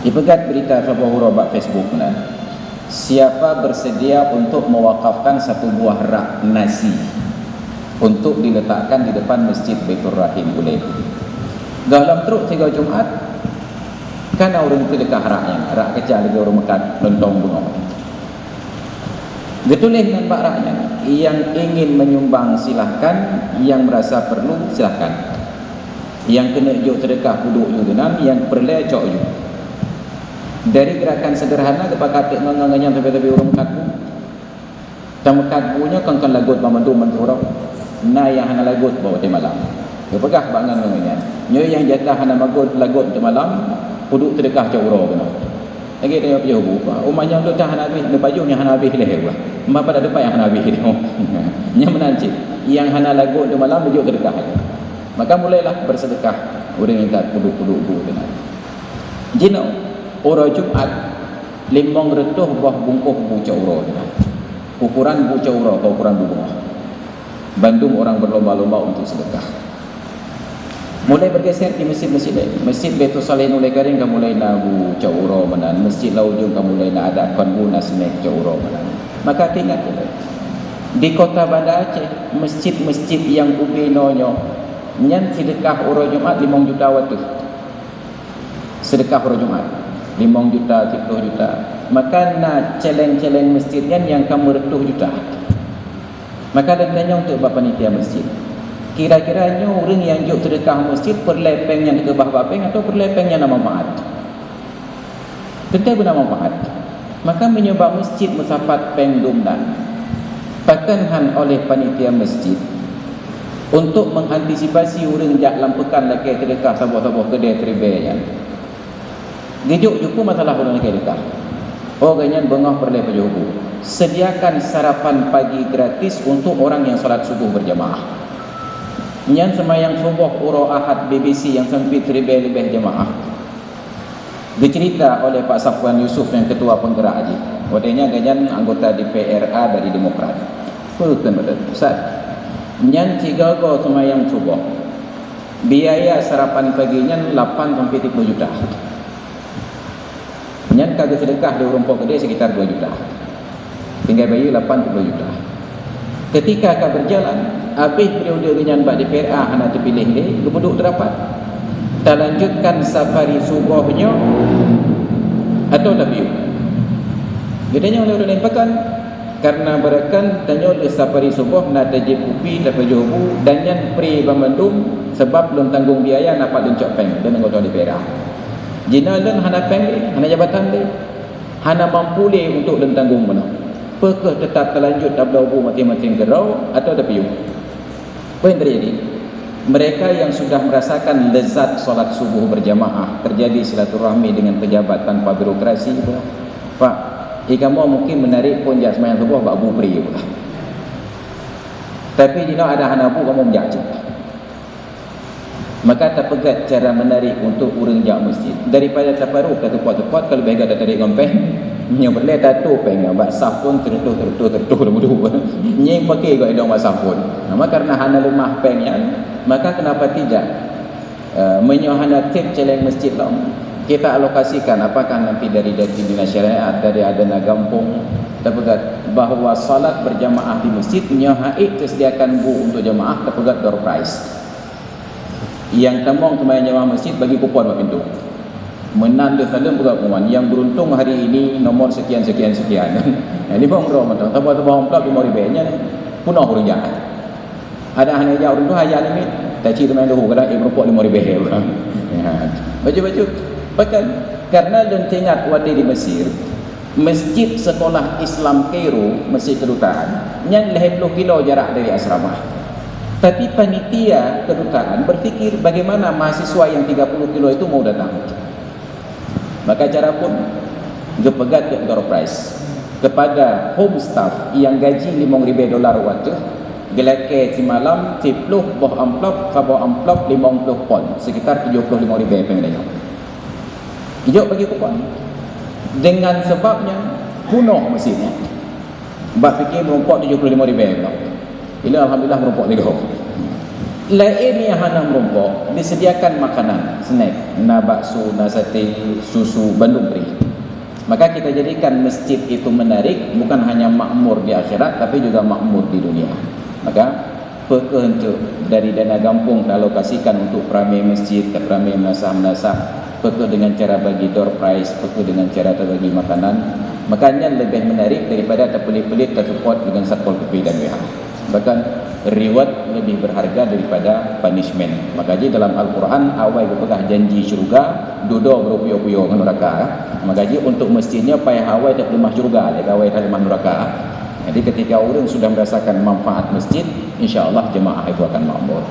Dipegat berita Sabah Hurabak Facebook nah. Siapa bersedia untuk mewakafkan satu buah rak nasi untuk diletakkan di depan Masjid Baitur Rahim boleh. Dalam teruk 3 Jumaat kan orang itu dekat raknya, rak kecil lagi orang makan lontong bunga. Getulih dengan pak raknya, yang ingin menyumbang silahkan, yang merasa perlu silahkan. Yang kena juk sedekah puduk juk dengan, yang perlecok juk. Dari gerakan sederhana kepada kata ngangangnya tapi orang katbu. Tamu katbunya kan lagut memandu menturau. Nah yang hana lagut bawa di malam. Dia pegah bangan ngangangnya. Nyo yang jatah hana lagut di malam, puduk sedekah jauh benar. Lagi dia pergi buka. Umanya untuk dah hana habis, bajunya hana habis leher. Mbak pada depan yang hana habis dia. Nya menancip. Yang hana lagut di malam baju sedekah. Maka mulailah bersedekah. Orang yang kat puduk-puduk bu benar. Jino orang Jumat 500 buah bungkus bu cauro. Ukuran bu cauro atau ukuran bunga. Bandung orang berlomba-lomba untuk sedekah. Mulai bergeser di masjid-masjid lain. Masjid Baitul Saleh Nulai Garing kamu mulai nak bu cauro menan. Masjid Laujung kamu mulai nak ada konbuna snack cauro menan. Maka ingat di kota Banda Aceh, masjid-masjid yang ubinonyo nyan sedekah orang Jumat 5 juta waktu. Sedekah orang Jumat 5 juta, 10 juta. Maka nak celeng-celeng masjidnya yang kamu 100 juta. Maka tanya untuk bapa panitia masjid. Kira-kiranya orang yang juk sedekah masjid perlepengnya ke bapeng atau perlepengnya nama manfaat? Tentu guna manfaat. Maka menyebab masjid musafat pengdumdan. Pakanhan oleh panitia masjid untuk mengantisipasi orang jak lampekan lagi sedekah sabah-sabah kedai teribaya. Gejuk juku masalah orang lagi sedekah. Oh ganyan bengah perleh pajuhu. Sediakan sarapan pagi gratis untuk orang yang salat subuh berjamaah. Yang semayang subuh uro ahad BBC yang sempit lebih jemaah. Dicerita oleh Pak Safwan Yusuf yang ketua penggerak haji. Wadahnya ganyan anggota DPRA dari Demokrat. Betul Ustaz. Yang cigago semayang subuh. Biaya sarapan paginya 8 sampai 30 juta. Yang kagak sedekah di rumput gede sekitar 2 juta. Tinggal bayi 80 juta. Ketika akan berjalan, habis periode dengan Pak DPRA hana terpilih ni, kebuduk terdapat. Tak lanjutkan safari subuhnya atau tak biu. Gedanya oleh orang lain pakan. Karena berakan tanya oleh safari subuh nak tajib upi tak pajuhu dan yang pre bamandum sebab belum tanggung biaya dapat lencok peng dan anggota DPRA. Jina len hana peng ni, hana jabatan ni, hana mampu ni untuk len tanggung mana. Apakah tetap terlanjut tak berlaku masing-masing gerau atau ada piung? Apa yang terjadi? Mereka yang sudah merasakan lezat solat subuh berjamaah, terjadi silaturahmi dengan pejabat tanpa birokrasi, Pak, jika mau mungkin menarik pun jak semayang subuh bak bupri pula. Tapi jika ada hanabu kamu menjajah. Maka terpegat cara menarik untuk urang jak masjid. Daripada terparuh ke tempat-tempat kalau baik ada tarik gempeng, yang boleh tato pengen bak saf pun tertuh dulu. Nyeng pakai gak dong saf pun. Nama karena hana lemah pengen, maka kenapa tidak menyohana tip celeng masjid lah. Kita alokasikan apakah nanti dari dinas syariat, dari adana gampung terpegat bahawa salat berjamaah di masjid nyohaik tersediakan bu untuk jamaah terpegat door prize. Yang tamong kemayang jamaah masjid bagi kupon buat pintu. Menanda salam berapa yang beruntung hari ini nomor sekian. Ini bang ro mata tambah amplop 5,000 nya punah orang jahat. Ada hanya jauh orang tu hayal limit. Tak ciri main dulu kadang merupok 5,000. Baju bahkan karena dan ingat wadi di Mesir, masjid sekolah Islam Kairo, masjid kedutaan yang 50 kilo jarak dari asrama. Tapi panitia kedutaan berfikir bagaimana mahasiswa yang 30 kilo itu mau datang. Maka cara pun gepegat ke door prize kepada home staff yang gaji $5,000 waktu gelake si malam 10 buah amplop kabo amplop 50 pon sekitar 75,000 pengen hijau bagi kupon dengan sebabnya kuno mesinnya bak fikir merumpok 75,000 bila alhamdulillah merumpok 3 Lain yang hana merompok, disediakan makanan, snack, na bakso, na sate, susu, bandung kering. Maka kita jadikan masjid itu menarik, bukan hanya makmur di akhirat, tapi juga makmur di dunia. Maka untuk dari dana gampung dialokasikan untuk peramai masjid, peramai menasah-menasah, dengan cara bagi door prize, dengan cara bagi makanan, makanya lebih menarik daripada terpelit-pelit tersupport dengan Satpol PP dan WH. Bahkan reward lebih berharga daripada punishment. Makanya dalam Al-Quran awal berpegang janji syurga, dodo berupiyo-piyo dengan neraka. Makanya untuk masjidnya payah awal tak lemah syurga, dia awal tak lemah neraka. Jadi ketika orang sudah merasakan manfaat masjid, insya Allah jemaah itu akan makmur.